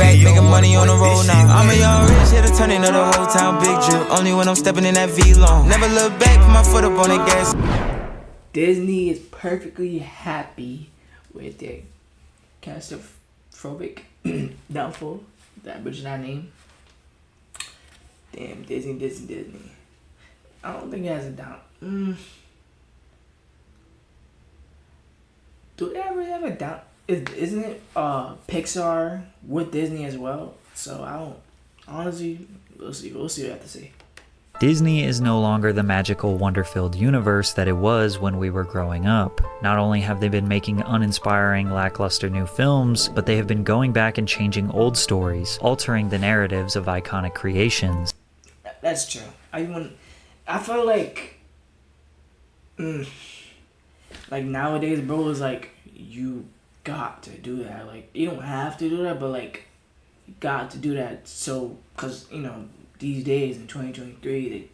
back, making money on the road now. I'm a young rich, here to turn into the whole town. Big drip, only when I'm stepping in that V-long. Never look back, put my foot up on the gas. Disney is perfectly happy with their Castastrophic downfall. That butchered that name. Damn, Disney. I don't think it has a down. Do they ever have a down? Isn't it Pixar with Disney as well? So I don't. Honestly, we'll see what I have to say. Disney is no longer the magical, wonder-filled universe that it was when we were growing up. Not only have they been making uninspiring, lackluster new films, but they have been going back and changing old stories, altering the narratives of iconic creations. That's true. I feel like nowadays, bro, is like, you got to do that. Like, you don't have to do that, but like, you got to do that. So, cause these days in 2023,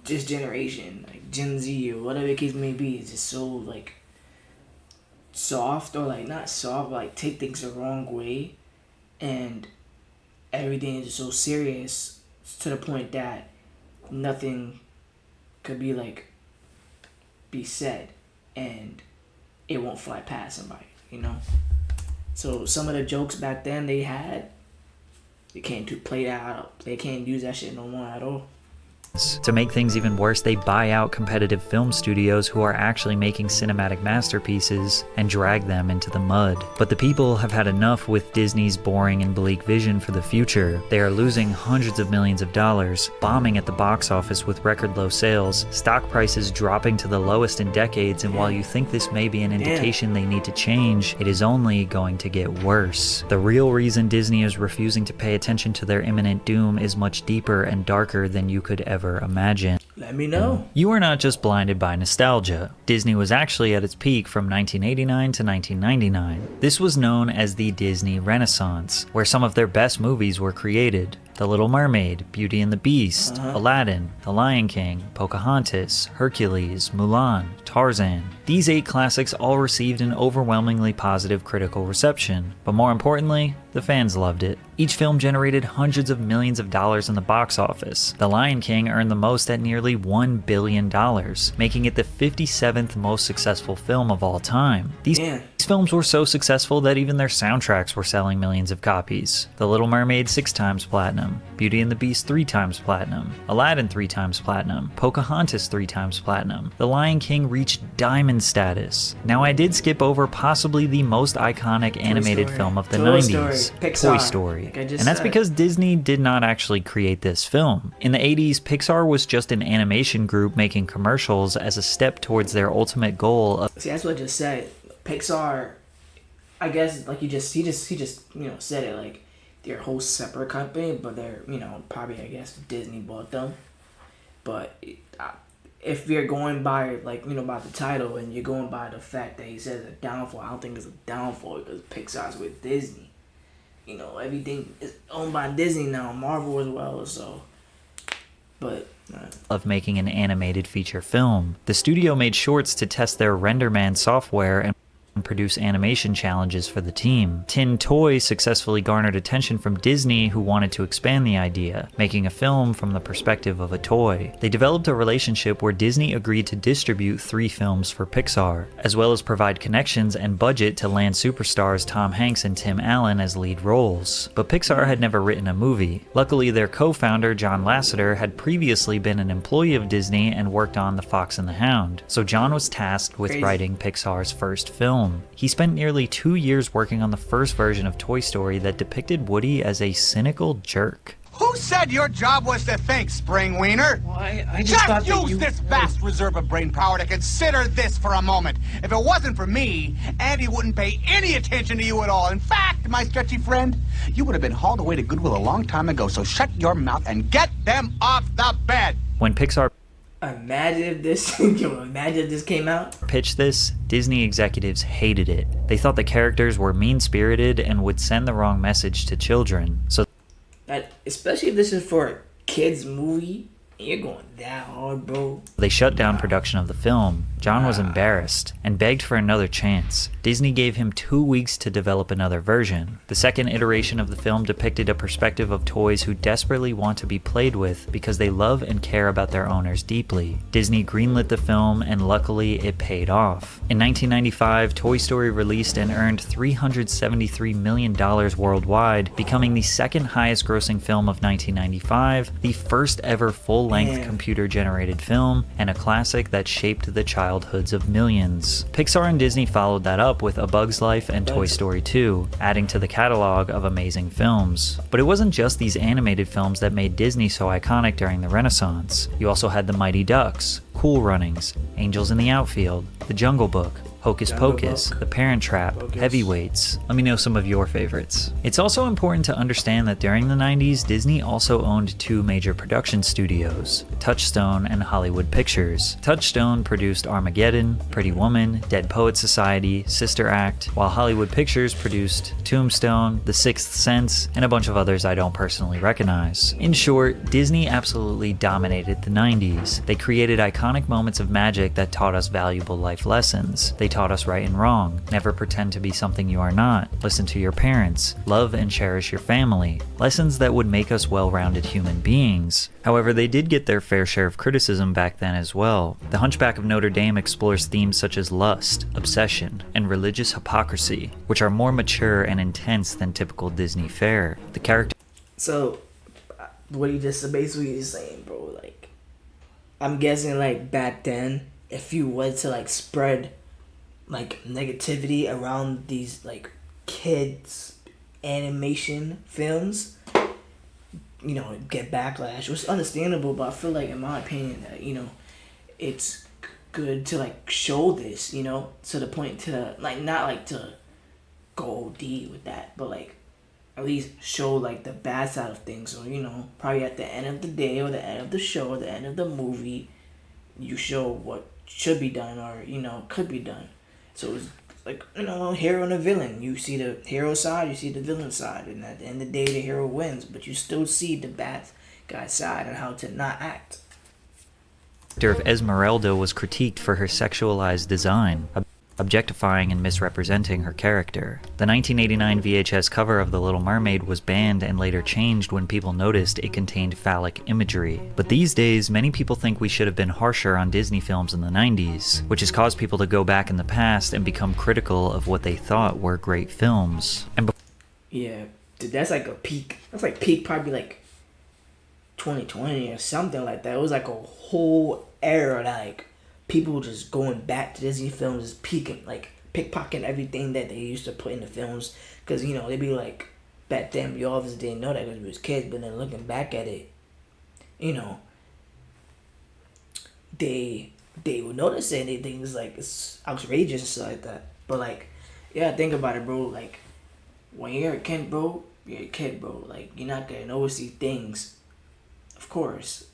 this generation, like Gen Z or whatever the case may be, is just so like soft, or like not soft, but like take things the wrong way, and everything is just so serious to the point that nothing could be said and it won't fly past somebody, So some of the jokes back then they had, they can't play that out. They can't use that shit no more at all. To make things even worse, they buy out competitive film studios who are actually making cinematic masterpieces and drag them into the mud. But the people have had enough with Disney's boring and bleak vision for the future. They are losing hundreds of millions of dollars, bombing at the box office with record low sales, stock prices dropping to the lowest in decades, and while you think this may be an indication they need to change, it is only going to get worse. The real reason Disney is refusing to pay attention to their imminent doom is much deeper and darker than you could ever imagine. Let me know. You are not just blinded by nostalgia. Disney was actually at its peak from 1989 to 1999. This was known as the Disney Renaissance, where some of their best movies were created. The Little Mermaid, Beauty and the Beast, Aladdin, The Lion King, Pocahontas, Hercules, Mulan, Tarzan. These 8 classics all received an overwhelmingly positive critical reception, but more importantly, the fans loved it. Each film generated hundreds of millions of dollars in the box office. The Lion King earned the most at nearly $1 billion, making it the 57th most successful film of all time. These films were so successful that even their soundtracks were selling millions of copies. The Little Mermaid 6 times platinum, Beauty and the Beast 3 times platinum, Aladdin 3 times platinum, Pocahontas 3 times platinum. The Lion King reached diamond status. Now, I did skip over possibly the most iconic animated film of the 90s, Toy Story. And that's because Disney did not actually create this film. In the 80s, Pixar was just an animation group making commercials as a step towards their ultimate goal of— See, that's what I just said. Pixar, I guess, like he just said it, like, they're a whole separate company, but they're, probably, I guess, Disney bought them. But if you're going by, by the title, and you're going by the fact that he says a downfall, I don't think it's a downfall because Pixar's with Disney. Everything is owned by Disney now, Marvel as well, so. But of making an animated feature film. The studio made shorts to test their RenderMan software and produce animation challenges for the team. Tin Toy successfully garnered attention from Disney, who wanted to expand the idea, making a film from the perspective of a toy. They developed a relationship where Disney agreed to distribute 3 films for Pixar, as well as provide connections and budget to land superstars Tom Hanks and Tim Allen as lead roles. But Pixar had never written a movie. Luckily, their co-founder John Lasseter had previously been an employee of Disney and worked on The Fox and the Hound, so John was tasked with writing Pixar's first film. He spent nearly 2 years working on the first version of Toy Story that depicted Woody as a cynical jerk. Who said your job was to think, Spring Wiener? Well, I just thought that use this vast reserve of brain power to consider this for a moment. If it wasn't for me, Andy wouldn't pay any attention to you at all. In fact, my stretchy friend, you would have been hauled away to Goodwill a long time ago, so shut your mouth and get them off the bed. When Pixar Imagine if this came out. pitched this, Disney executives hated it. They thought the characters were mean-spirited and would send the wrong message to children. So Especially if this is for a kids movie, you're going that hard, bro. They shut down production of the film. John was embarrassed and begged for another chance. Disney gave him 2 weeks to develop another version. The second iteration of the film depicted a perspective of toys who desperately want to be played with because they love and care about their owners deeply. Disney greenlit the film, and luckily it paid off. In 1995, Toy Story released and earned $373 million worldwide, becoming the second highest grossing film of 1995, the first ever full-length computer-generated film, and a classic that shaped the childhoods of millions. Pixar and Disney followed that up with A Bug's Life and Toy Story 2, adding to the catalog of amazing films. But it wasn't just these animated films that made Disney so iconic during the Renaissance. You also had The Mighty Ducks, Cool Runnings, Angels in the Outfield, The Jungle Book, Hocus Pocus, The Parent Trap, Heavyweights. Let me know some of your favorites. It's also important to understand that during the 90s, Disney also owned 2 major production studios, Touchstone and Hollywood Pictures. Touchstone produced Armageddon, Pretty Woman, Dead Poets Society, Sister Act, while Hollywood Pictures produced Tombstone, The Sixth Sense, and a bunch of others I don't personally recognize. In short, Disney absolutely dominated the 90s. They created iconic moments of magic that taught us valuable life lessons. They taught us right and wrong. Never pretend to be something you are not. Listen to your parents. Love and cherish your family. Lessons that would make us well-rounded human beings. However, they did get their fair share of criticism back then as well. The Hunchback of Notre Dame explores themes such as lust, obsession, and religious hypocrisy, which are more mature and intense than typical Disney fare. The character. So, what you just basically is saying, bro, like, I'm guessing, like, back then, if you was to, like, spread, like, negativity around these, like, kids animation films, you know, get backlash. It was understandable, but I feel like, in my opinion, that, you know, it's good to, like, show this, you know, to the point to, like, not, like, to go deep with that, but, like, at least show, like, the bad side of things. So, you know, probably at the end of the day, or the end of the show, or the end of the movie, you show what should be done, or, you know, could be done. So it's like, you know, hero and a villain. You see the hero side, you see the villain side, and at the end of the day, the hero wins. But you still see the bad guy's side and how to not act. The character of Esmeralda was critiqued for her sexualized design, objectifying and misrepresenting her character. The 1989 VHS cover of The Little Mermaid was banned and later changed when people noticed it contained phallic imagery. But these days, many people think we should have been harsher on Disney films in the 90s, which has caused people to go back in the past and become critical of what they thought were great films. And yeah, dude, that's like a peak. That's like peak, probably like 2020 or something like that. It was like a whole era, like, people just going back to Disney films, just peeking, like, pickpocketing everything that they used to put in the films. Because, you know, they'd be like, back then, we obviously didn't know that because we was kids, but then looking back at it, you know, they would notice it, and they think it's, like, it's outrageous and stuff like that. But, like, yeah, think about it, bro. Like, when you're a kid, bro, you're a kid, bro. Like, you're not going to always see things, of course.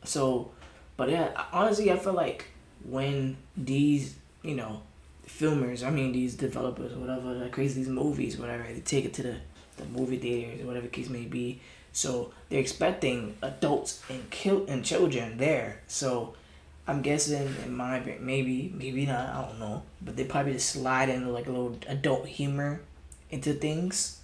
So, but, yeah, honestly, I feel like when these, you know, filmers, I mean these developers or whatever, that create these movies, whatever, they take it to the movie theaters or whatever the case may be. So they're expecting adults and children there. So I'm guessing, in my opinion, maybe not, I don't know, but they probably just slide in like a little adult humor into things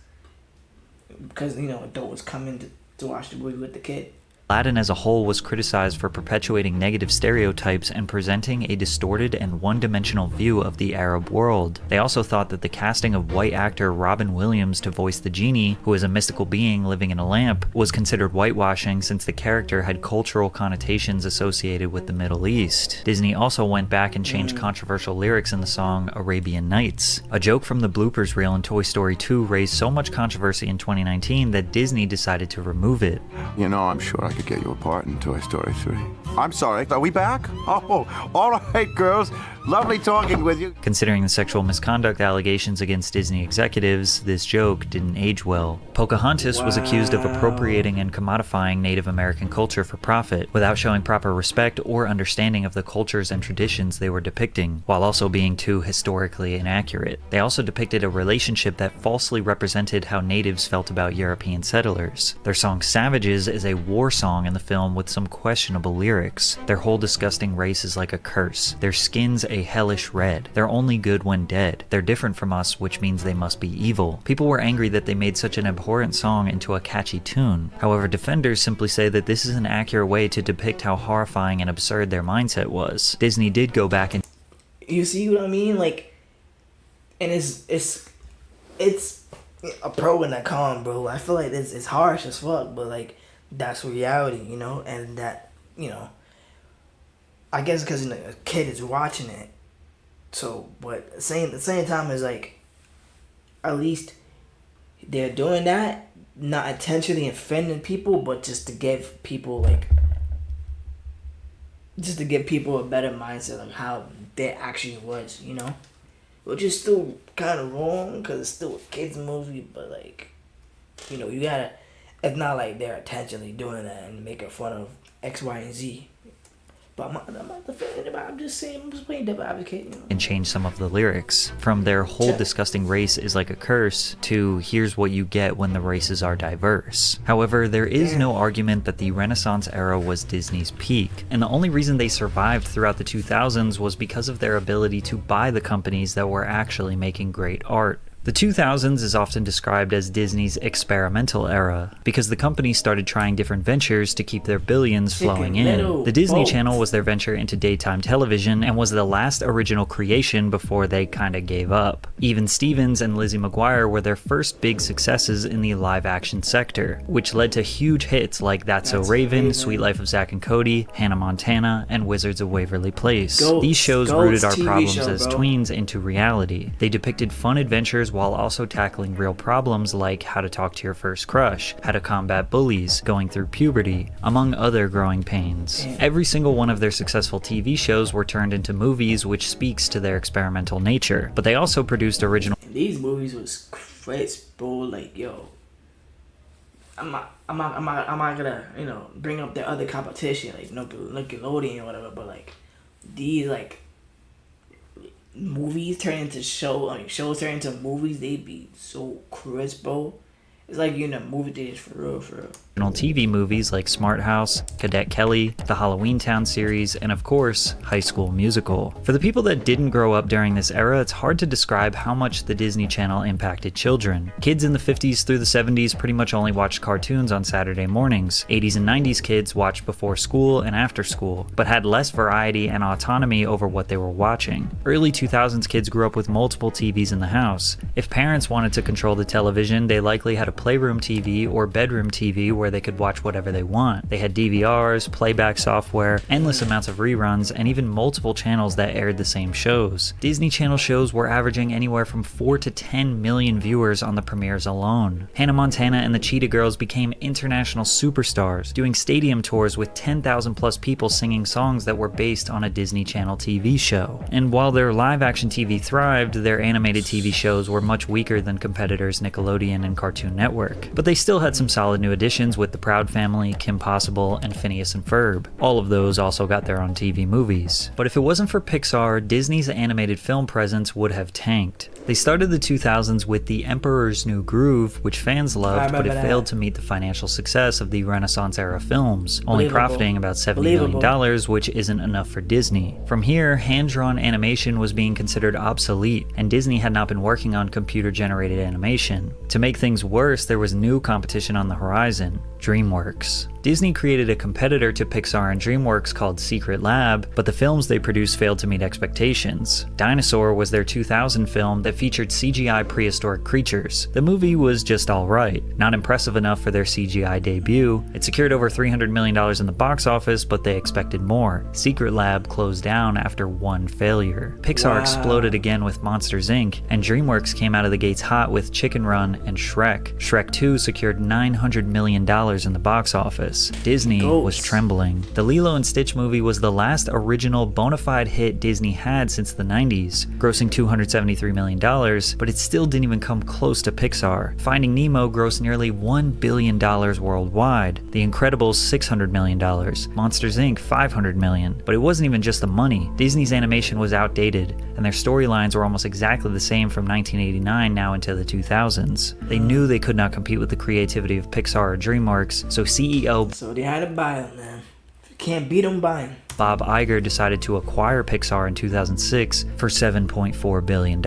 because, you know, adults coming to watch the movie with the kid. Aladdin as a whole was criticized for perpetuating negative stereotypes and presenting a distorted and one-dimensional view of the Arab world. They also thought that the casting of white actor Robin Williams to voice the genie, who is a mystical being living in a lamp, was considered whitewashing since the character had cultural connotations associated with the Middle East. Disney also went back and changed controversial lyrics in the song Arabian Nights. A joke from the bloopers reel in Toy Story 2 raised so much controversy in 2019 that Disney decided to remove it. You know, I'm sure I could get you a part in Toy Story 3. I'm sorry, are we back? Oh, all right, girls. Lovely talking with you. Considering the sexual misconduct allegations against Disney executives, this joke didn't age well. Pocahontas was accused of appropriating and commodifying Native American culture for profit, without showing proper respect or understanding of the cultures and traditions they were depicting, while also being too historically inaccurate. They also depicted a relationship that falsely represented how natives felt about European settlers. Their song Savages is a war song song in the film with some questionable lyrics. Their whole disgusting race is like a curse. Their skin's a hellish red. They're only good when dead. They're different from us, which means they must be evil. People were angry that they made such an abhorrent song into a catchy tune. However, defenders simply say that this is an accurate way to depict how horrifying and absurd their mindset was. Disney did go back and... You see what I mean? Like, and it's a pro and a con, bro. I feel like it's harsh as fuck, but like that's reality, you know. And that, you know, I guess because a kid is watching it. So, but at the same time is like, at least they're doing that, not intentionally offending people, but just to give people a better mindset of how that actually was, you know, which is still kind of wrong because it's still a kids movie, but like, you know, you gotta. It's not like they're intentionally doing that and making fun of X, Y, and Z. But I'm not defending it. I'm just saying, I'm just playing devil advocate, you know. And change some of the lyrics from their whole disgusting race is like a curse to here's what you get when the races are diverse. However, there is no argument that the Renaissance era was Disney's peak, and the only reason they survived throughout the 2000s was because of their ability to buy the companies that were actually making great art. The 2000s is often described as Disney's experimental era, because the company started trying different ventures to keep their billions flowing in. The Disney Channel was their venture into daytime television and was the last original creation before they kinda gave up. Even Stevens and Lizzie McGuire were their first big successes in the live-action sector, which led to huge hits like That's So Raven, Sweet Life of Zack and Cody, Hannah Montana, and Wizards of Waverly Place. These shows rooted our problems as tweens into reality. They depicted fun adventures while also tackling real problems like how to talk to your first crush, how to combat bullies, going through puberty, among other growing pains. Every single one of their successful TV shows were turned into movies, which speaks to their experimental nature, but they also produced original... These movies was crazy, bro. Like, yo, I'm not gonna, you know, bring up the other competition, like Nickelodeon or whatever, but like these like movies turn into shows turn into movies, they be so crisp, bro. It's like you're in a movie theater for real, for real. TV movies like Smart House, Cadet Kelly, the Halloween Town series, and of course, High School Musical. For the people that didn't grow up during this era, it's hard to describe how much the Disney Channel impacted children. Kids in the 50s through the 70s pretty much only watched cartoons on Saturday mornings. 80s and 90s kids watched before school and after school, but had less variety and autonomy over what they were watching. Early 2000s kids grew up with multiple TVs in the house. If parents wanted to control the television, they likely had a playroom TV or bedroom TV where they could watch whatever they want. They had DVRs, playback software, endless amounts of reruns, and even multiple channels that aired the same shows. Disney Channel shows were averaging anywhere from 4 to 10 million viewers on the premieres alone. Hannah Montana and the Cheetah Girls became international superstars, doing stadium tours with 10,000 plus people singing songs that were based on a Disney Channel TV show. And while their live-action TV thrived, their animated TV shows were much weaker than competitors Nickelodeon and Cartoon Network. But they still had some solid new additions with The Proud Family, Kim Possible, and Phineas and Ferb. All of those also got their own TV movies. But if it wasn't for Pixar, Disney's animated film presence would have tanked. They started the 2000s with The Emperor's New Groove, which fans loved, but it failed to meet the financial success of the Renaissance era films, only profiting about $70 million, which isn't enough for Disney. From here, hand-drawn animation was being considered obsolete, and Disney had not been working on computer-generated animation. To make things worse, there was new competition on the horizon: DreamWorks. Disney created a competitor to Pixar and DreamWorks called Secret Lab, but the films they produced failed to meet expectations. Dinosaur was their 2000 film that featured CGI prehistoric creatures. The movie was just alright, not impressive enough for their CGI debut. It secured over $300 million in the box office, but they expected more. Secret Lab closed down after one failure. Pixar exploded again with Monsters Inc., and DreamWorks came out of the gates hot with Chicken Run and Shrek. Shrek 2 secured $900 million in the box office. Disney was trembling. The Lilo and Stitch movie was the last original bona fide hit Disney had since the 90s, grossing $273 million, but it still didn't even come close to Pixar. Finding Nemo grossed nearly $1 billion worldwide, The Incredibles $600 million, Monsters Inc. $500 million. But it wasn't even just the money. Disney's animation was outdated, and their storylines were almost exactly the same from 1989 now into the 2000s. They knew they could not compete with the creativity of Pixar or DreamWorks, so CEO So they had to buy them, man. If you can't beat them, buy them. Bob Iger decided to acquire Pixar in 2006 for $7.4 billion.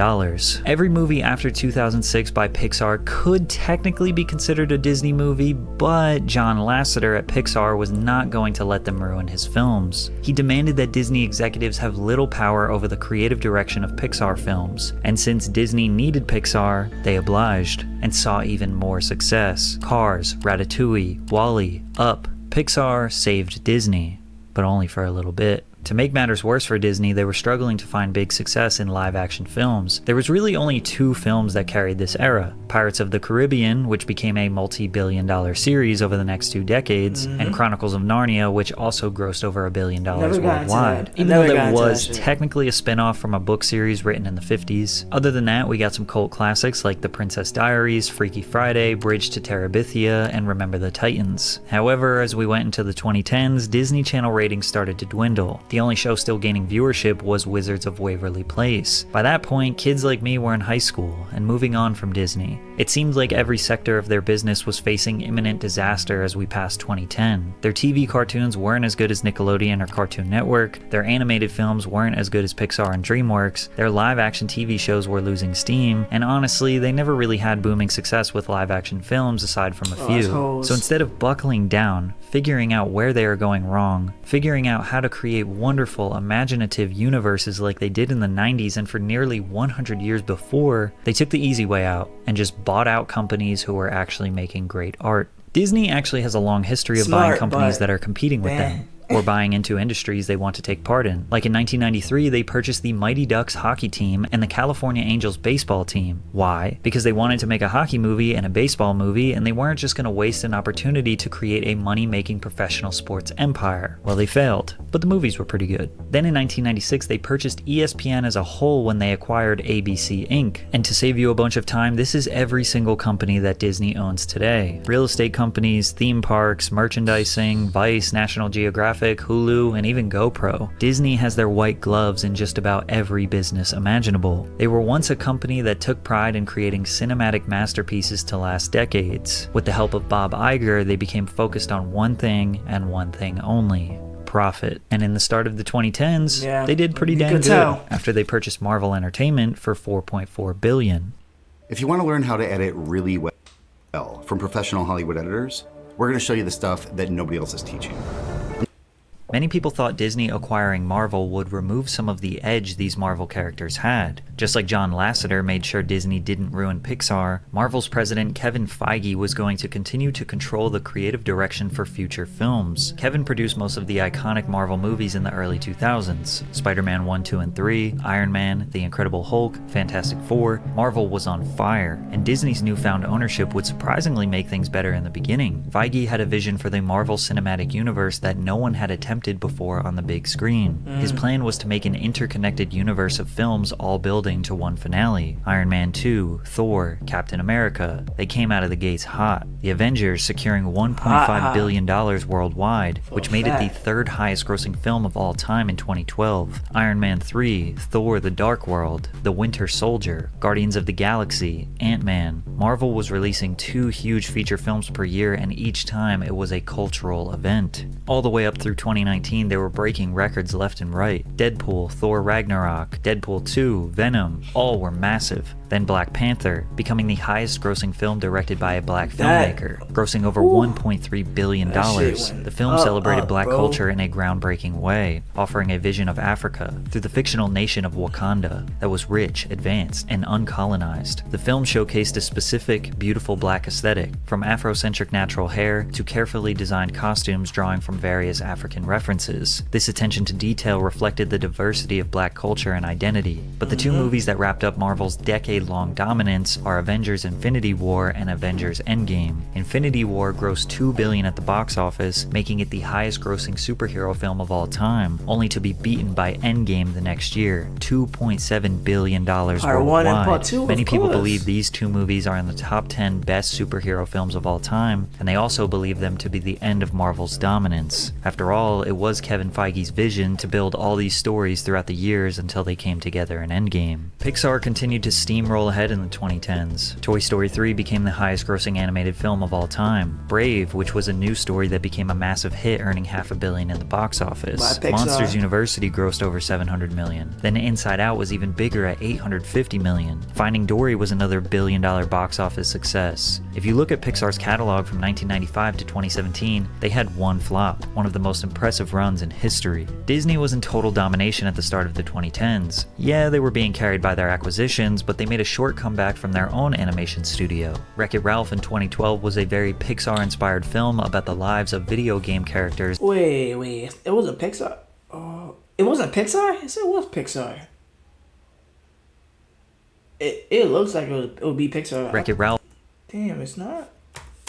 Every movie after 2006 by Pixar could technically be considered a Disney movie, but John Lasseter at Pixar was not going to let them ruin his films. He demanded that Disney executives have little power over the creative direction of Pixar films, and since Disney needed Pixar, they obliged and saw even more success. Cars, Ratatouille, WALL-E, Up. Pixar saved Disney, but only for a little bit. To make matters worse for Disney, they were struggling to find big success in live-action films. There was really only 2 films that carried this era: Pirates of the Caribbean, which became a multi-billion-dollar series over the next 2 decades, and Chronicles of Narnia, which also grossed over $1 billion worldwide. Even though that was technically a spin-off from a book series written in the 50s. Other than that, we got some cult classics like The Princess Diaries, Freaky Friday, Bridge to Terabithia, and Remember the Titans. However, as we went into the 2010s, Disney Channel ratings started to dwindle. The only show still gaining viewership was Wizards of Waverly Place. By that point, kids like me were in high school and moving on from Disney. It seemed like every sector of their business was facing imminent disaster as we passed 2010. Their TV cartoons weren't as good as Nickelodeon or Cartoon Network, their animated films weren't as good as Pixar and DreamWorks, their live-action TV shows were losing steam, and honestly, they never really had booming success with live-action films aside from a few. So instead of buckling down, figuring out where they are going wrong, figuring out how to create wonderful, imaginative universes like they did in the 90s and for nearly 100 years before, they took the easy way out and just bought out companies who were actually making great art. Disney actually has a long history of buying companies that are competing with them, or buying into industries they want to take part in. Like in 1993, they purchased the Mighty Ducks hockey team and the California Angels baseball team. Why? Because they wanted to make a hockey movie and a baseball movie, and they weren't just going to waste an opportunity to create a money-making professional sports empire. Well, they failed, but the movies were pretty good. Then in 1996, they purchased ESPN as a whole when they acquired ABC Inc. And to save you a bunch of time, this is every single company that Disney owns today. Real estate companies, theme parks, merchandising, Vice, National Geographic, Hulu, and even GoPro. Disney has their white gloves in just about every business imaginable. They were once a company that took pride in creating cinematic masterpieces to last decades. With the help of Bob Iger, they became focused on one thing and one thing only: profit. And in the start of the 2010s, they did pretty dang good after they purchased Marvel Entertainment for $4.4 billion. If you want to learn how to edit really well from professional Hollywood editors, we're going to show you the stuff that nobody else is teaching. Many people thought Disney acquiring Marvel would remove some of the edge these Marvel characters had. Just like John Lasseter made sure Disney didn't ruin Pixar, Marvel's president Kevin Feige was going to continue to control the creative direction for future films. Kevin produced most of the iconic Marvel movies in the early 2000s. Spider-Man 1, 2, and 3, Iron Man, The Incredible Hulk, Fantastic Four. Marvel was on fire, and Disney's newfound ownership would surprisingly make things better in the beginning. Feige had a vision for the Marvel Cinematic Universe that no one had attempted before on the big screen. His plan was to make an interconnected universe of films all building to one finale. Iron Man 2, Thor, Captain America, they came out of the gates hot. The Avengers securing $1.5 billion worldwide, which made it the 3rd highest grossing film of all time in 2012. Iron Man 3, Thor the Dark World, The Winter Soldier, Guardians of the Galaxy, Ant-Man. Marvel was releasing 2 huge feature films per year, and each time it was a cultural event. All the way up through 2019, they were breaking records left and right. Deadpool, Thor Ragnarok, Deadpool 2, Venom, all were massive. Then Black Panther, becoming the highest grossing film directed by a black filmmaker, grossing over $1.3 billion. The film celebrated black culture in a groundbreaking way, offering a vision of Africa through the fictional nation of Wakanda that was rich, advanced, and uncolonized. The film showcased a specific, beautiful black aesthetic, from Afrocentric natural hair to carefully designed costumes drawing from various African references. This attention to detail reflected the diversity of black culture and identity. But the 2 movies that wrapped up Marvel's decade-long dominance are Avengers Infinity War and Avengers Endgame. Infinity War grossed $2 billion at the box office, making it the highest grossing superhero film of all time, only to be beaten by Endgame the next year, $2.7 billion worldwide. Many people believe these 2 movies are in the top 10 best superhero films of all time, and they also believe them to be the end of Marvel's dominance. After all, it was Kevin Feige's vision to build all these stories throughout the years until they came together in Endgame. Pixar continued to steamroll steamroll ahead in the 2010s. Toy Story 3 became the highest-grossing animated film of all time. Brave, which was a new story that became a massive hit, earning $500 million in the box office. Monsters University grossed over $700 million. Then Inside Out was even bigger at $850 million. Finding Dory was another billion-dollar box office success. If you look at Pixar's catalog from 1995 to 2017, they had one flop, one of the most impressive runs in history. Disney was in total domination at the start of the 2010s. Yeah, they were being carried by their acquisitions, but they made a short comeback from their own animation studio. Wreck-It Ralph in 2012 was a very Pixar-inspired film about the lives of video game characters. Wait, it wasn't Pixar? It wasn't Pixar? It said it was Pixar. It looks like it would be Pixar. Wreck-It Ralph. Damn, it's not.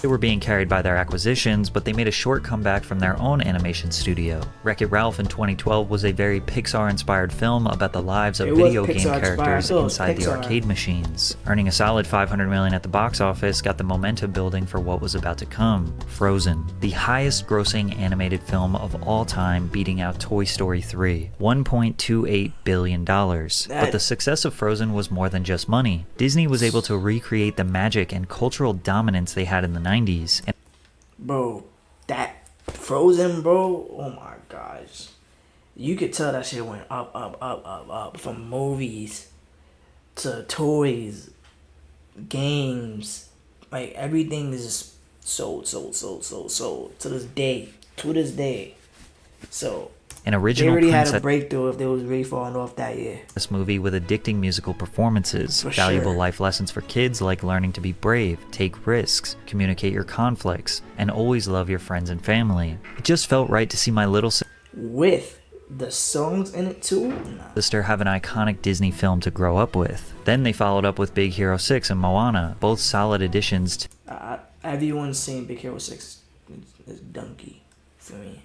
They were being carried by their acquisitions, but they made a short comeback from their own animation studio. Wreck-It Ralph in 2012 was a very Pixar-inspired film about the lives of video game characters inside the arcade machines. Earning a solid $500 million at the box office got the momentum building for what was about to come. Frozen, the highest-grossing animated film of all time, beating out Toy Story 3, $1.28 billion. But the success of Frozen was more than just money. Disney was able to recreate the magic and cultural dominance they had in the 90s. Bro, that Frozen, bro, oh my gosh. You could tell that shit went up from movies to toys, games. Like, everything is just sold to this day. So an original they already princess had a breakthrough if they was really falling off that year. This movie with addicting musical performances, valuable life lessons for kids like learning to be brave, take risks, communicate your conflicts, and always love your friends and family. It just felt right to see my little with the songs in it too. Sister have an iconic Disney film to grow up with. Then they followed up with Big Hero 6 and Moana, both solid additions to everyone's seen Big Hero 6 is donkey for me.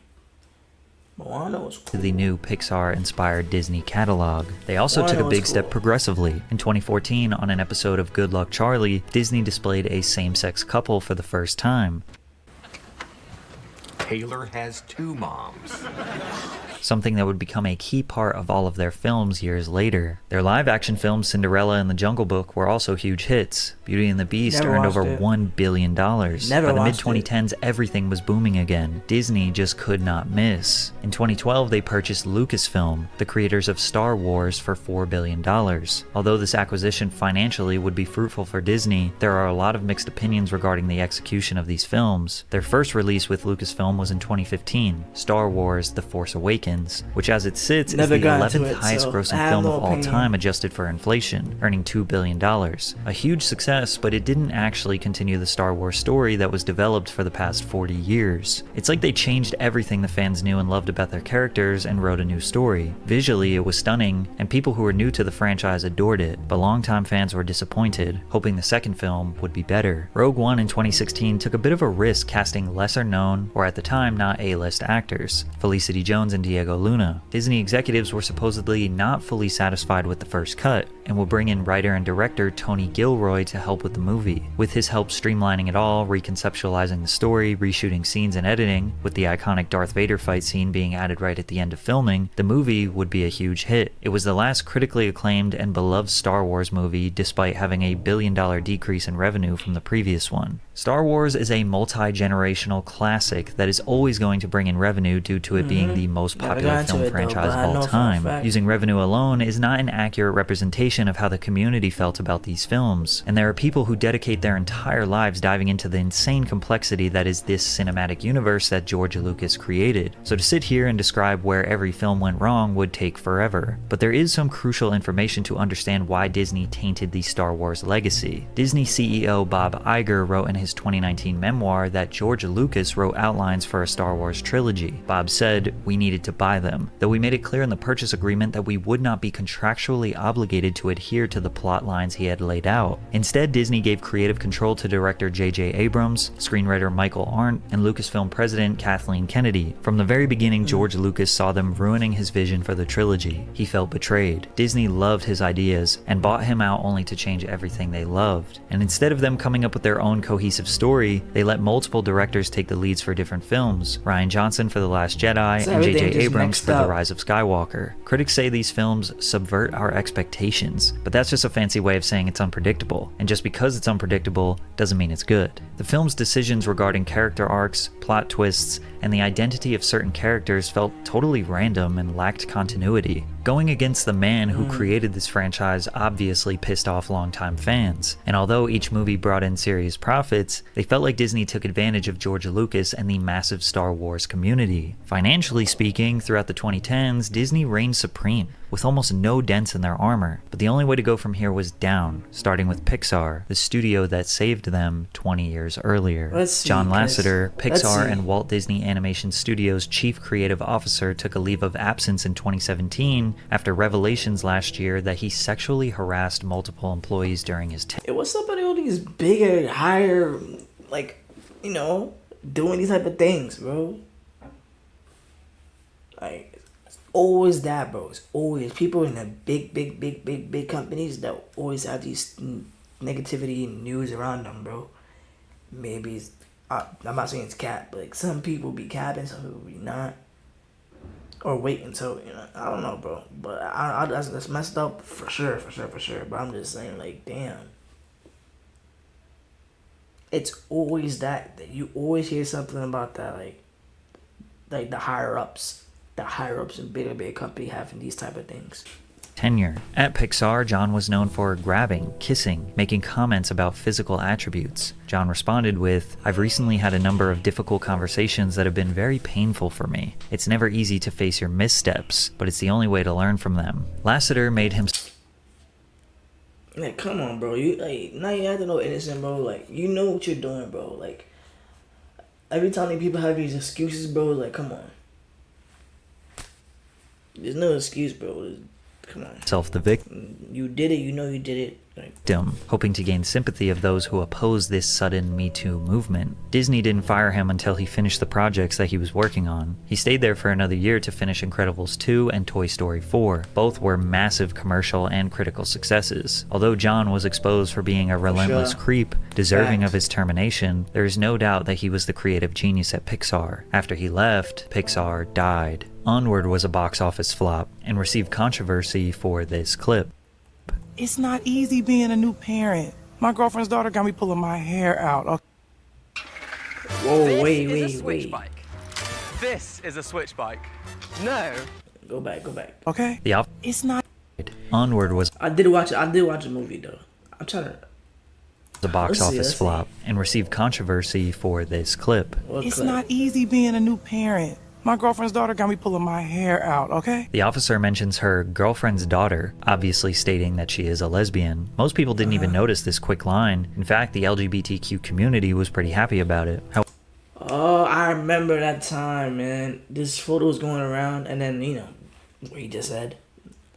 Moana was cool. To the new Pixar-inspired Disney catalog. They also took a big step progressively. In 2014, on an episode of Good Luck Charlie, Disney displayed a same-sex couple for the first time. Taylor has two moms. Something that would become a key part of all of their films years later. Their live-action films Cinderella and The Jungle Book were also huge hits. Beauty and the Beast earned over $1 billion. By the mid-2010s, everything was booming again. Disney just could not miss. In 2012, they purchased Lucasfilm, the creators of Star Wars, for $4 billion. Although this acquisition financially would be fruitful for Disney, there are a lot of mixed opinions regarding the execution of these films. Their first release with Lucasfilm was in 2015, Star Wars The Force Awakens, which as it sits is the 11th highest grossing film of all time adjusted for inflation, earning $2 billion. A huge success, but it didn't actually continue the Star Wars story that was developed for the past 40 years. It's like they changed everything the fans knew and loved about their characters and wrote a new story. Visually, it was stunning, and people who were new to the franchise adored it, but longtime fans were disappointed, hoping the second film would be better. Rogue One in 2016 took a bit of a risk casting lesser known, or at the time not A-list actors, Felicity Jones and Diego Luna. Disney executives were supposedly not fully satisfied with the first cut, and will bring in writer and director Tony Gilroy to help with the movie. With his help streamlining it all, reconceptualizing the story, reshooting scenes and editing, with the iconic Darth Vader fight scene being added right at the end of filming, the movie would be a huge hit. It was the last critically acclaimed and beloved Star Wars movie despite having a $1 billion decrease in revenue from the previous one. Star Wars is a multi-generational classic that is always going to bring in revenue due to it being the most popular film franchise of all time. Using revenue alone is not an accurate representation of how the community felt about these films, and there are people who dedicate their entire lives diving into the insane complexity that is this cinematic universe that George Lucas created. So to sit here and describe where every film went wrong would take forever. But there is some crucial information to understand why Disney tainted the Star Wars legacy. Disney CEO Bob Iger wrote in his 2019 memoir that George Lucas wrote outlines for a Star Wars trilogy. Bob said, "We needed to buy them, though we made it clear in the purchase agreement that we would not be contractually obligated to adhere to the plot lines he had laid out. Instead, Disney gave creative control to director J.J. Abrams, screenwriter Michael Arndt, and Lucasfilm president Kathleen Kennedy. From the very beginning, George Lucas saw them ruining his vision for the trilogy. He felt betrayed. Disney loved his ideas and bought him out only to change everything they loved. And instead of them coming up with their own cohesive story, they let multiple directors take the leads for different films. Rian Johnson for The Last Jedi and J.J. Abrams for The Rise of Skywalker. Critics say these films subvert our expectations. decisions, but that's just a fancy way of saying it's unpredictable, and just because it's unpredictable doesn't mean it's good. The film's decisions regarding character arcs, plot twists, and the identity of certain characters felt totally random and lacked continuity. Going against the man who created this franchise obviously pissed off longtime fans, and although each movie brought in serious profits, they felt like Disney took advantage of George Lucas and the massive Star Wars community. Financially speaking, throughout the 2010s, Disney reigned supreme, with almost no dents in their armor, but the only way to go from here was down, starting with Pixar, the studio that saved them 20 years earlier. John Lasseter, Pixar and Walt Disney Animation Studios' chief creative officer, took a leave of absence in 2017 after revelations last year that he sexually harassed multiple employees during his tenure. What's up with all these bigger, higher, like, you know, doing these type of things, bro? Like, it's always that, bro. It's always people in the big companies that always have these negativity and news around them, bro. Maybe it's, I'm not saying it's cap, but like some people be capping, some people be not. Or wait until, you know, I don't know, bro. But that's messed up for sure. But I'm just saying, like, damn. It's always that you always hear something about that, like the higher ups in big company having these type of things. Tenure. At Pixar, John was known for grabbing, kissing, making comments about physical attributes. John responded with, "I've recently had a number of difficult conversations that have been very painful for me. It's never easy to face your missteps, but it's the only way to learn from them." Lasseter made him... Like, come on, bro. You like now you have to know innocent, bro. Like, you know what you're doing, bro. Like, every time that people have these excuses, bro, like, come on. There's no excuse, bro. Come on. Self the victim. You did it. You know you did it. Like, hoping to gain sympathy of those who oppose this sudden Me Too movement. Disney didn't fire him until he finished the projects that he was working on. He stayed there for another year to finish Incredibles 2 and Toy Story 4. Both were massive commercial and critical successes. Although John was exposed for being a relentless creep, deserving of his termination, there is no doubt that he was the creative genius at Pixar. After he left, Pixar died. Onward was a box office flop and received controversy for this clip. It's not easy being a new parent. My girlfriend's daughter got me pulling my hair out. Okay. whoa, wait. This is a switch bike. No. Go back. Okay. It's not. Onward was... I did watch the movie, though. I'm trying to... the box office flop and received controversy for this clip. It's not easy being a new parent. My girlfriend's daughter got me pulling my hair out, okay? The officer mentions her girlfriend's daughter, obviously stating that she is a lesbian. Most people didn't even notice this quick line. In fact, the LGBTQ community was pretty happy about it. Oh, I remember that time, man. This photo was going around, and then, you know, what he just said.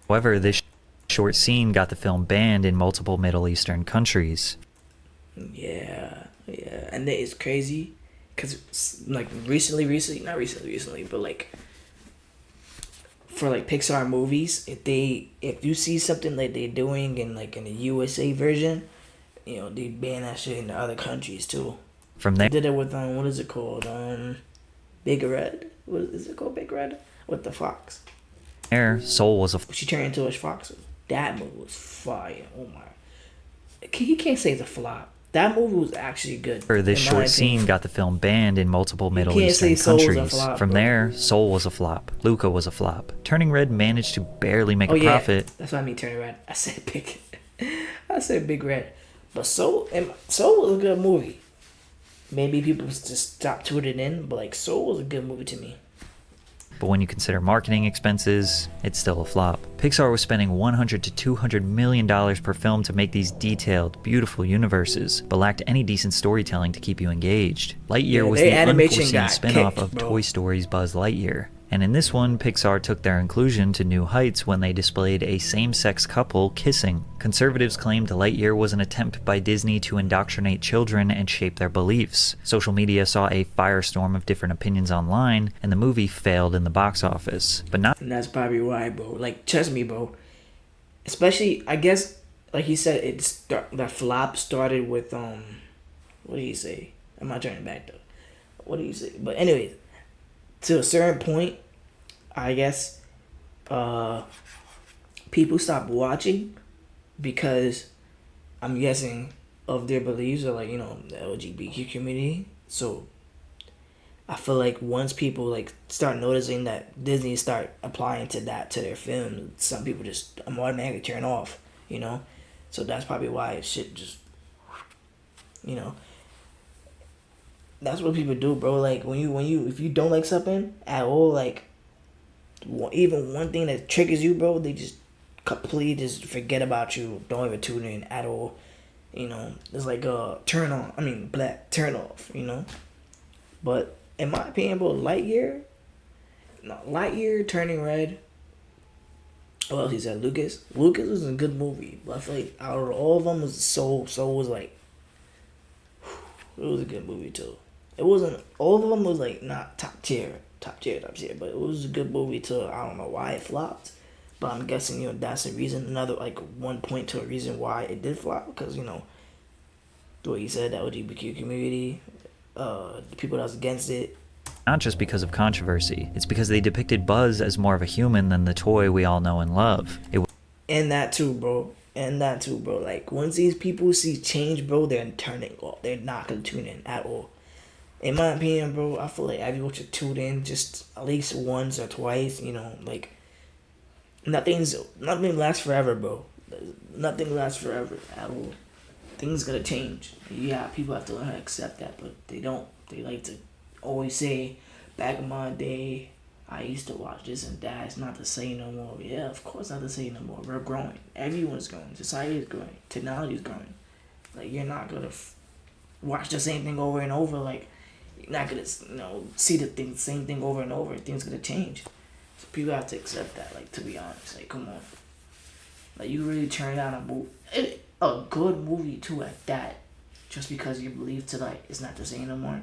However, this short scene got the film banned in multiple Middle Eastern countries. Yeah. And it's crazy. Because, like, not recently, but, like, for, like, Pixar movies, if you see something like they're doing in the USA version, you know, they ban that shit in the other countries, too. From there... They did it with, what is it called? Big Red? What is it called, Big Red? With the fox. There, Soul was a... She turned into a fox. That movie was fire. Oh, my. He can't say it's a flop. That movie was actually good. This short scene got the film banned in multiple Middle Eastern countries. From there, Soul was a flop. Luca was a flop. Turning Red managed to barely make a profit. That's what I mean, Turning Red. I said Big Red. But Soul was a good movie. Maybe people just stopped tuning in, but like Soul was a good movie to me. But when you consider marketing expenses, it's still a flop. Pixar was spending $100 to $200 million per film to make these detailed, beautiful universes, but lacked any decent storytelling to keep you engaged. Lightyear was the unforeseen spin-off of Toy Story's Buzz Lightyear. And in this one, Pixar took their inclusion to new heights when they displayed a same-sex couple kissing. Conservatives claimed Lightyear was an attempt by Disney to indoctrinate children and shape their beliefs. Social media saw a firestorm of different opinions online, and the movie failed in the box office. But not... And that's probably why, bro. Like, trust me, bro. Especially, I guess, like he said, that flop started with, what did he say? I'm not turning back, though. What did he say? But anyways, to a certain point, I guess, people stopped watching because I'm guessing of their beliefs or like, you know, the LGBTQ community. So I feel like once people like start noticing that Disney start applying to that to their films, some people just automatically turn off, you know. So that's probably why shit just, you know, that's what people do, bro. Like when you if you don't like something at all, like even one thing that triggers you, bro, they just completely just forget about you. Don't even tune in at all. You know, it's like a turn off. You know, but in my opinion, bro, Lightyear Turning Red. What else he said? Lucas was a good movie, but I feel like out of all of them, Soul was like, it was a good movie too. It wasn't, all of them was like not top tier, but it was a good movie too. I don't know why it flopped, but I'm guessing, you know, that's the reason. Another like one point to a reason why it did flop, because, you know, the way he said, the LGBTQ community, the people that was against it. Not just because of controversy, it's because they depicted Buzz as more of a human than the toy we all know and love. And that too, bro. Like, once these people see change, bro, they're turning off. They're not gonna tune in at all. In my opinion, bro, I feel like everyone should tune in just at least once or twice, you know, like, nothing lasts forever, bro. Nothing lasts forever at all. Things gonna change. Yeah, people have to learn how to accept that, but they don't. They like to always say, back in my day, I used to watch this and that. It's not the same no more. Yeah, of course not the same no more. We're growing. Everyone's growing. Society is growing. Technology is growing. Like, you're not gonna watch the same thing over and over. Like, you're not gonna, you know, see the same thing over and over. Things gonna change. So people have to accept that. Like, to be honest, like, come on. Like, you really turn down a good movie too at that, just because you believe tonight it's not the same no more.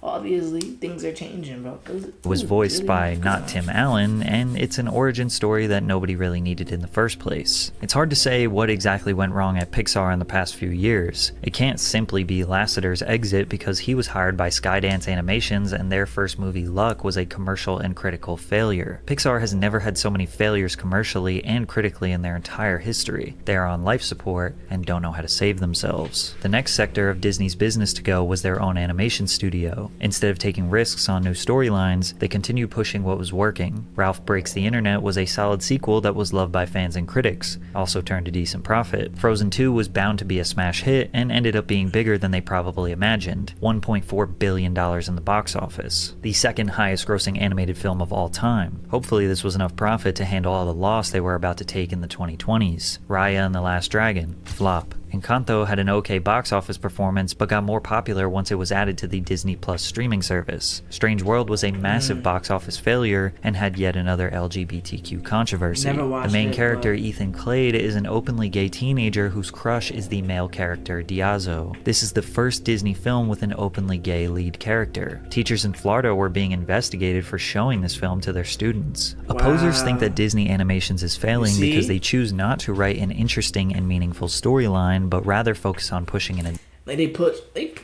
Obviously, things are changing, bro. It was voiced by not Tim Allen, and it's an origin story that nobody really needed in the first place. It's hard to say what exactly went wrong at Pixar in the past few years. It can't simply be Lasseter's exit, because he was hired by Skydance Animations and their first movie, Luck, was a commercial and critical failure. Pixar has never had so many failures commercially and critically in their entire history. They are on life support and don't know how to save themselves. The next sector of Disney's business to go was their own animation studio. Instead of taking risks on new storylines, they continued pushing what was working. Ralph Breaks the Internet was a solid sequel that was loved by fans and critics, also turned a decent profit. Frozen 2 was bound to be a smash hit and ended up being bigger than they probably imagined, $1.4 billion in the box office, the second highest grossing animated film of all time. Hopefully this was enough profit to handle all the loss they were about to take in the 2020s. Raya and the Last Dragon, flop. Encanto had an okay box office performance, but got more popular once it was added to the Disney Plus streaming service. Strange World was a massive box office failure and had yet another LGBTQ controversy. The main character, Ethan Clade, is an openly gay teenager whose crush is the male character Diazo. This is the first Disney film with an openly gay lead character. Teachers in Florida were being investigated for showing this film to their students. Opposers think that Disney Animations is failing because they choose not to write an interesting and meaningful storyline, but rather focus on pushing in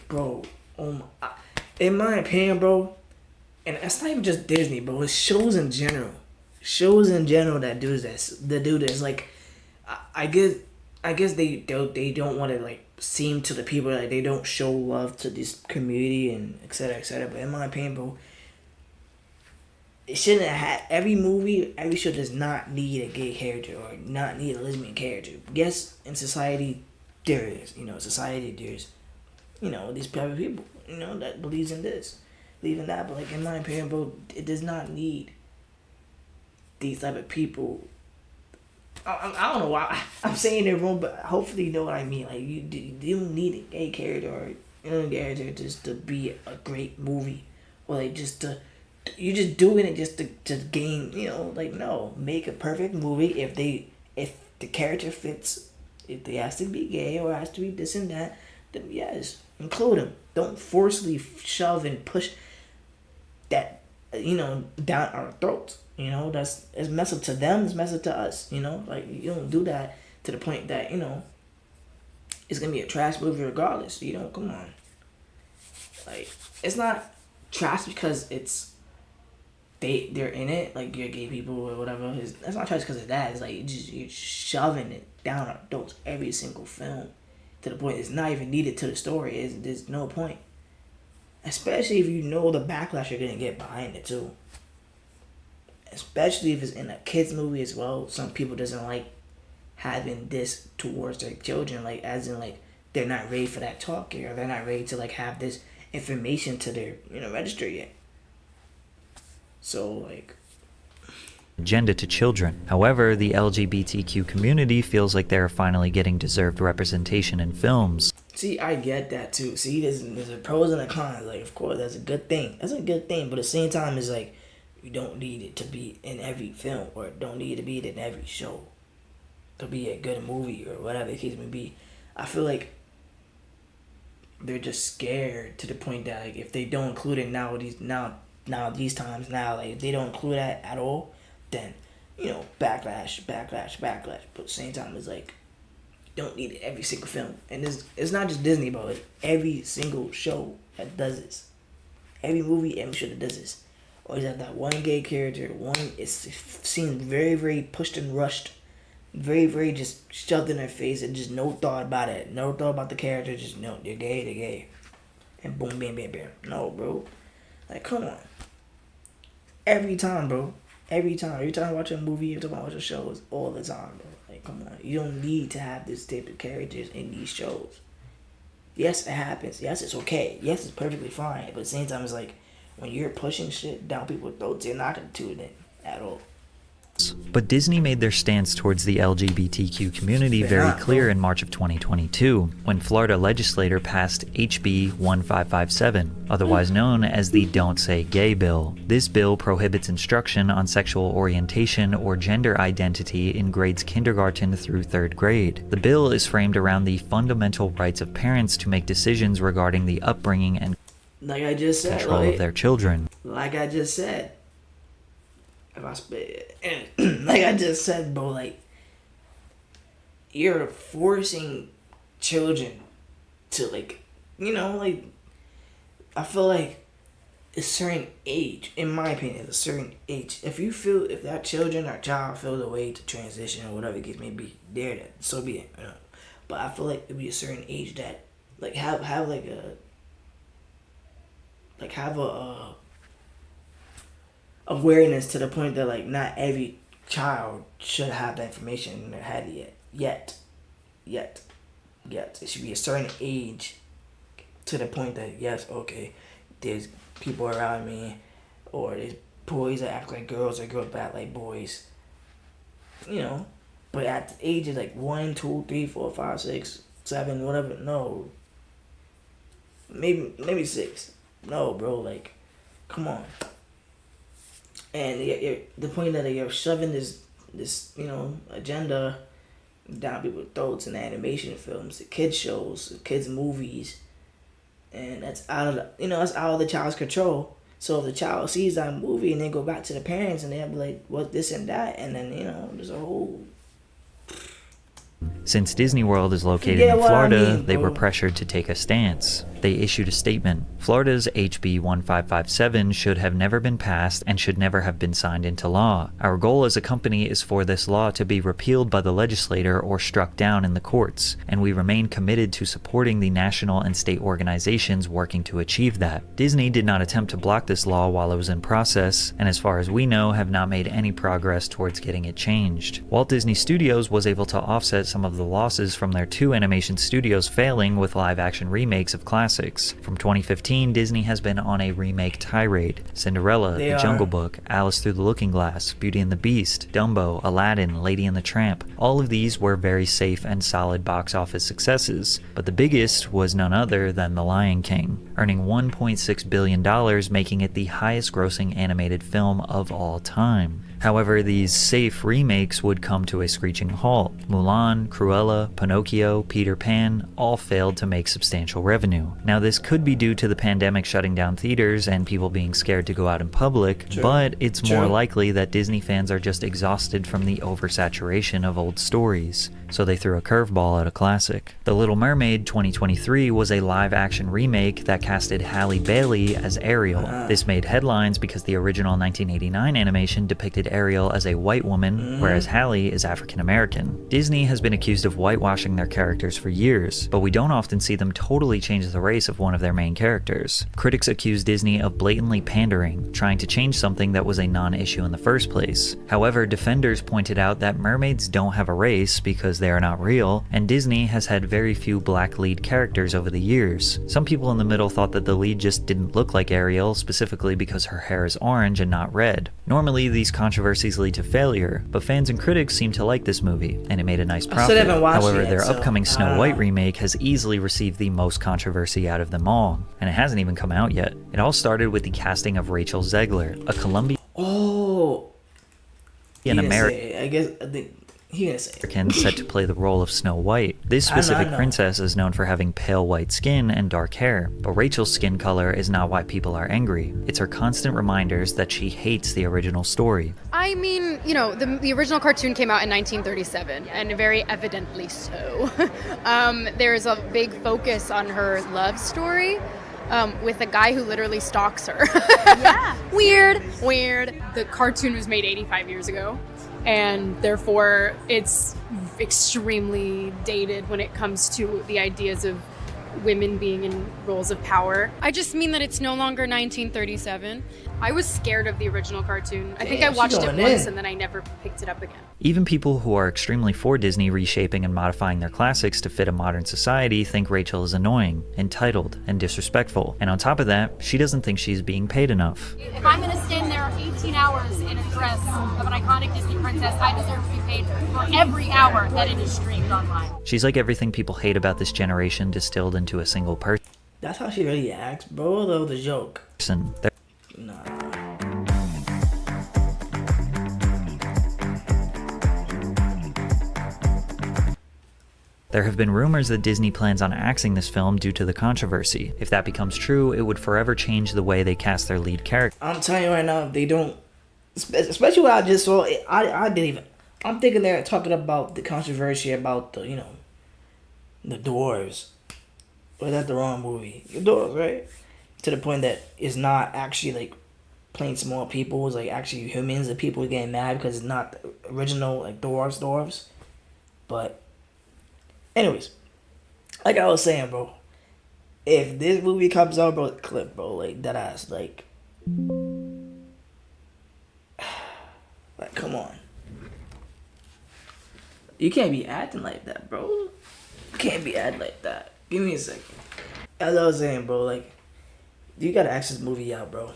bro, in my opinion, bro, and it's not even just Disney, bro, it's shows in general that do this, like, I guess they don't want to, like, seem to the people like they don't show love to this community and etc, but in my opinion, bro, it shouldn't have every show does not need a gay character or not need a lesbian character. Yes, in society there is, there's, these type of people, that believes in this, believe in that, but, like, in my opinion, bro, it does not need these type of people. I don't know why I'm saying it wrong, but hopefully you know what I mean. Like, you don't need a gay character or a character just to be a great movie, or like you're just doing it just to gain, like, no, make a perfect movie. If the character fits, if they has to be gay or has to be this and that, then yes, include them. Don't forcefully shove and push that, down our throats. It's mess up to them, it's mess up to us. Like, you don't do that to the point that, it's gonna be a trash movie regardless. Come on. Like, it's not trash because they're in it, like you're gay people or whatever. That's not just because of that. It's like you're shoving it down adults every single film to the point it's not even needed to the story. There's no point. Especially if you know the backlash you're gonna get behind it too. Especially if it's in a kids movie as well. Some people doesn't like having this towards their children, like as in like they're not ready for that talk or they're not ready to like have this information to their register yet. So like agenda to children. However, the LGBTQ community feels like they're finally getting deserved representation in films. See, I get that too. See, there's a pros and a cons. Like, of course, that's a good thing. That's a good thing. But at the same time, it's like, you don't need it to be in every film or don't need it to be in every show to be a good movie or whatever the case may be. I feel like they're just scared to the point that like if they don't include it these times, like if they don't include that at all, then backlash. But at the same time, it's like you don't need it every single film, and it's not just Disney, but like every single show that does this, every movie, every show that does this, always have that one gay character. It seems very, very pushed and rushed, very, very just shoved in their face, and just no thought about it, no thought about the character. Just no, they're gay, and boom, bam, bam, bam. No, bro, like come on. Every time, bro. Every time I watch a movie, every time I watch a show, it's all the time, bro. Like, come on. You don't need to have this type of characters in these shows. Yes, it happens. Yes, it's okay. Yes, it's perfectly fine. But at the same time, it's like, when you're pushing shit down people's throats, you're not going to tune in at all. But Disney made their stance towards the LGBTQ community very clear in March of 2022, when Florida legislator passed HB 1557, otherwise known as the Don't Say Gay bill. This bill prohibits instruction on sexual orientation or gender identity in grades kindergarten through 3rd grade. The bill is framed around the fundamental rights of parents to make decisions regarding the upbringing and control of their children. Like I just said, like I just said, bro, like you're forcing children to like I feel like a certain age, in my opinion, a certain age, if that children or child feel the way to transition or whatever the case may be, so be it. But I feel like it'd be a certain age that like have a awareness to the point that like not every child should have that information in their head yet. It should be a certain age to the point that yes, okay, there's people around me, or there's boys that act like girls or girls that act like boys. But at the age of like 1, 2, 3, 4, 5, 6, 7, whatever, no. Maybe 6. No, bro, like, come on. And the point that you're shoving this agenda down people's throats in animation films, the kids shows, the kids movies, and that's out of the child's control. So if the child sees that movie and they go back to the parents and they'll be like, "What this and that," and then there's a whole. Since Disney World is located in Florida, they were pressured to take a stance. They issued a statement. Florida's HB 1557 should have never been passed and should never have been signed into law. Our goal as a company is for this law to be repealed by the legislature or struck down in the courts, and we remain committed to supporting the national and state organizations working to achieve that. Disney did not attempt to block this law while it was in process, and as far as we know, have not made any progress towards getting it changed. Walt Disney Studios was able to offset some of the losses from their 2 animation studios failing with live-action remakes of classics. From 2015, Disney has been on a remake tirade. Cinderella, The Jungle Book, Alice Through the Looking Glass, Beauty and the Beast, Dumbo, Aladdin, Lady and the Tramp. All of these were very safe and solid box office successes, but the biggest was none other than The Lion King, earning $1.6 billion, making it the highest grossing animated film of all time. However, these safe remakes would come to a screeching halt. Mulan, Cruella, Pinocchio, Peter Pan all failed to make substantial revenue. Now, this could be due to the pandemic shutting down theaters and people being scared to go out in public, but it's more likely that Disney fans are just exhausted from the oversaturation of old stories, so they threw a curveball at a classic. The Little Mermaid 2023 was a live-action remake that casted Halle Bailey as Ariel. This made headlines because the original 1989 animation depicted Ariel as a white woman, whereas Halle is African American. Disney has been accused of whitewashing their characters for years, but we don't often see them totally change the race of one of their main characters. Critics accuse Disney of blatantly pandering, trying to change something that was a non-issue in the first place. However, defenders pointed out that mermaids don't have a race because they are not real, and Disney has had very few black lead characters over the years. Some people in the middle thought that the lead just didn't look like Ariel, specifically because her hair is orange and not red. Normally, these controversies lead to failure, but fans and critics seem to like this movie, and it made a nice profit. However, their upcoming Snow White remake has easily received the most controversy out of them all, and it hasn't even come out yet. It all started with the casting of Rachel Zegler, a Colombian American set to play the role of Snow White. This specific princess is known for having pale white skin and dark hair, but Rachel's skin color is not why people are angry. It's her constant reminders that she hates the original story. I mean, you know, the original cartoon came out in 1937, and very evidently so. There's a big focus on her love story with a guy who literally stalks her. Yeah. Weird. The cartoon was made 85 years ago. And therefore, it's extremely dated when it comes to the ideas of women being in roles of power. I just mean that it's no longer 1937. I was scared of the original cartoon. I think I watched it once and then I never picked it up again. Even people who are extremely for Disney reshaping and modifying their classics to fit a modern society think Rachel is annoying, entitled, and disrespectful. And on top of that, she doesn't think she's being paid enough. If I'm gonna stand there 18 hours in a dress of an iconic Disney princess, I deserve to be paid for every hour that it is streamed online. She's like everything people hate about this generation distilled into a single person. That's how she really acts, bro. That was a joke. Nah. There have been rumors that Disney plans on axing this film due to the controversy. If that becomes true, it would forever change the way they cast their lead character. I'm telling you right now, if they don't, especially what I just saw, I didn't even. I'm thinking they're talking about the controversy about the, you know, the dwarves. Or that's the wrong movie. The dwarves, right? To the point that it's not actually like plain small people. It's like actually humans. The people are getting mad because it's not the original like dwarves. But anyways, like I was saying, bro, if this movie comes out, bro, clip, bro, like that ass, like come on. You can't be acting like that, bro. You can't be acting like that. Give me a second. As I was saying, bro, like, you gotta act this movie out, bro.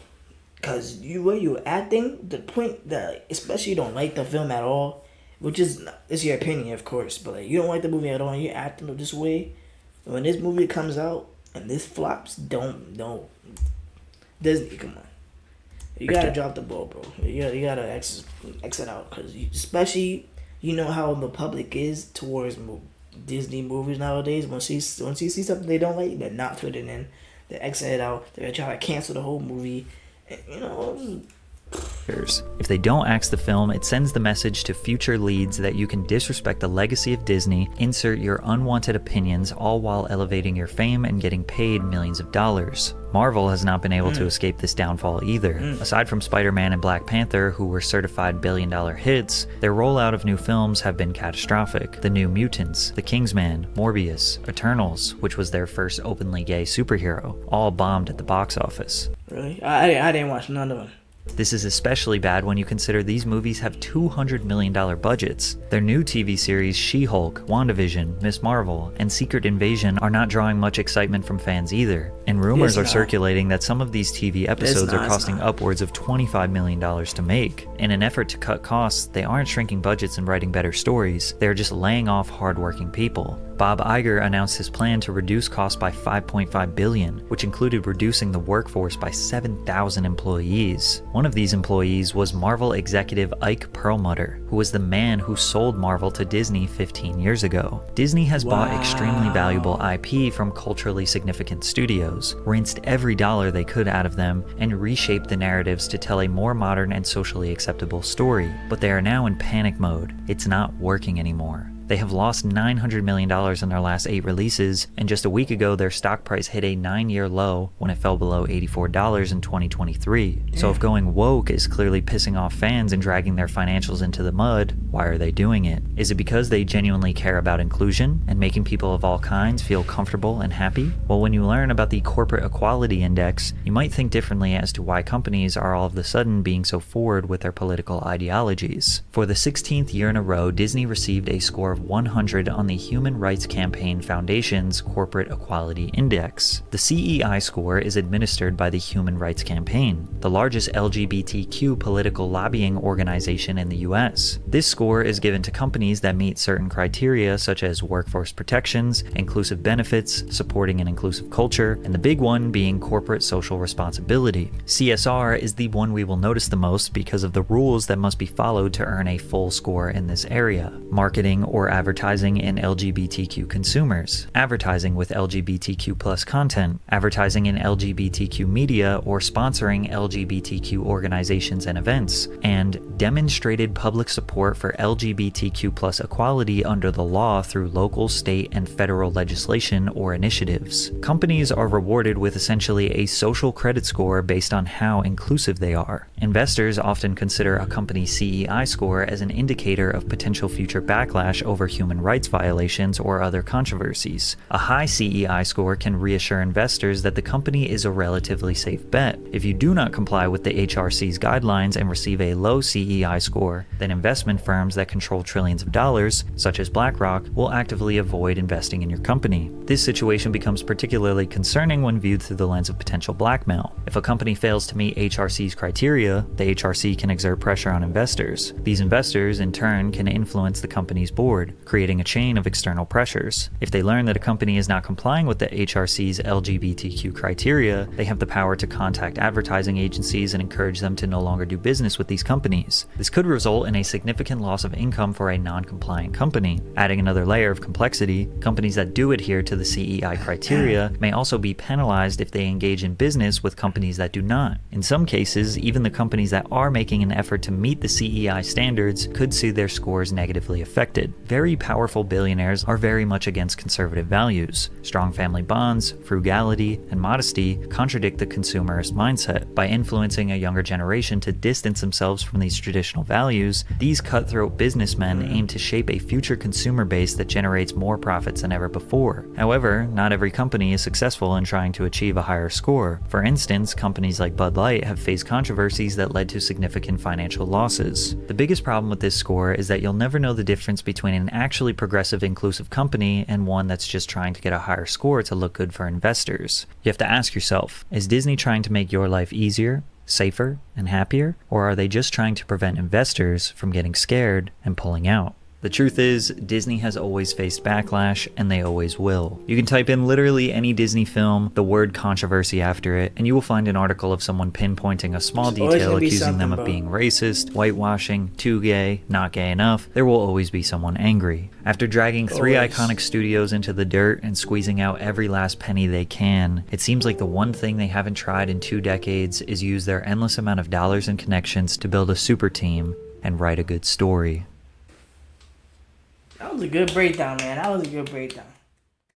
Cause where you acting, the point that, especially you don't like the film at all, which is, it's your opinion, of course, but like, you don't like the movie at all, and you're acting this way. When this movie comes out and this flops, don't. Disney, come on. You gotta drop the ball, bro. You gotta exit out, cause especially, you know how the public is towards Disney movies nowadays. Once you see something they don't like, they're not putting in. They exit it out. They're trying to cancel the whole movie. And, you know. If they don't axe the film, it sends the message to future leads that you can disrespect the legacy of Disney, insert your unwanted opinions, all while elevating your fame and getting paid millions of dollars. Marvel has not been able to escape this downfall either. Aside from Spider-Man and Black Panther, who were certified billion-dollar hits, their rollout of new films have been catastrophic. The New Mutants, The Kingsman, Morbius, Eternals, which was their first openly gay superhero, all bombed at the box office. Really? I didn't watch none of them. This is especially bad when you consider these movies have $200 million budgets. Their new TV series She-Hulk, WandaVision, Ms. Marvel, and Secret Invasion are not drawing much excitement from fans either, and rumors are circulating that some of these TV episodes are costing upwards of $25 million to make. In an effort to cut costs, they aren't shrinking budgets and writing better stories, they're just laying off hardworking people. Bob Iger announced his plan to reduce costs by $5.5 billion, which included reducing the workforce by 7,000 employees. One of these employees was Marvel executive Ike Perlmutter, who was the man who sold Marvel to Disney 15 years ago. Disney has bought extremely valuable IP from culturally significant studios, rinsed every dollar they could out of them, and reshaped the narratives to tell a more modern and socially acceptable story. But they are now in panic mode. It's not working anymore. They have lost $900 million in their last 8 releases, and just a week ago their stock price hit a 9-year low when it fell below $84 in 2023. So if going woke is clearly pissing off fans and dragging their financials into the mud, why are they doing it? Is it because they genuinely care about inclusion and making people of all kinds feel comfortable and happy? Well, when you learn about the Corporate Equality Index, you might think differently as to why companies are all of a sudden being so forward with their political ideologies. For the 16th year in a row, Disney received a score of 100 on the Human Rights Campaign Foundation's Corporate Equality Index. The CEI score is administered by the Human Rights Campaign, the largest LGBTQ political lobbying organization in the US. This score is given to companies that meet certain criteria such as workforce protections, inclusive benefits, supporting an inclusive culture, and the big one being corporate social responsibility. CSR is the one we will notice the most because of the rules that must be followed to earn a full score in this area. Marketing or advertising in LGBTQ consumers, advertising with LGBTQ+ content, advertising in LGBTQ media or sponsoring LGBTQ organizations and events, and demonstrated public support for LGBTQ+ equality under the law through local, state, and federal legislation or initiatives. Companies are rewarded with essentially a social credit score based on how inclusive they are. Investors often consider a company's CEI score as an indicator of potential future backlash over human rights violations or other controversies. A high CEI score can reassure investors that the company is a relatively safe bet. If you do not comply with the HRC's guidelines and receive a low CEI score, then investment firms that control trillions of dollars, such as BlackRock, will actively avoid investing in your company. This situation becomes particularly concerning when viewed through the lens of potential blackmail. If a company fails to meet HRC's criteria, the HRC can exert pressure on investors. These investors, in turn, can influence the company's board, creating a chain of external pressures. If they learn that a company is not complying with the HRC's LGBTQ criteria, they have the power to contact advertising agencies and encourage them to no longer do business with these companies. This could result in a significant loss of income for a non-compliant company. Adding another layer of complexity, companies that do adhere to the CEI criteria may also be penalized if they engage in business with companies that do not. In some cases, even the companies that are making an effort to meet the CEI standards could see their scores negatively affected. Very powerful billionaires are very much against conservative values. Strong family bonds, frugality, and modesty contradict the consumerist mindset. By influencing a younger generation to distance themselves from these traditional values, these cutthroat businessmen aim to shape a future consumer base that generates more profits than ever before. However, not every company is successful in trying to achieve a higher score. For instance, companies like Bud Light have faced controversies that led to significant financial losses. The biggest problem with this score is that you'll never know the difference between an actually progressive, inclusive company and one that's just trying to get a higher score to look good for investors. You have to ask yourself, is Disney trying to make your life easier, safer, and happier? Or are they just trying to prevent investors from getting scared and pulling out? The truth is, Disney has always faced backlash, and they always will. You can type in literally any Disney film, the word controversy after it, and you will find an article of someone pinpointing a small detail accusing them of being racist, whitewashing, too gay, not gay enough. There will always be someone angry. After dragging 3 iconic studios into the dirt and squeezing out every last penny they can, it seems like the one thing they haven't tried in 2 decades is use their endless amount of dollars and connections to build a super team and write a good story. That was a good breakdown, man. That was a good breakdown.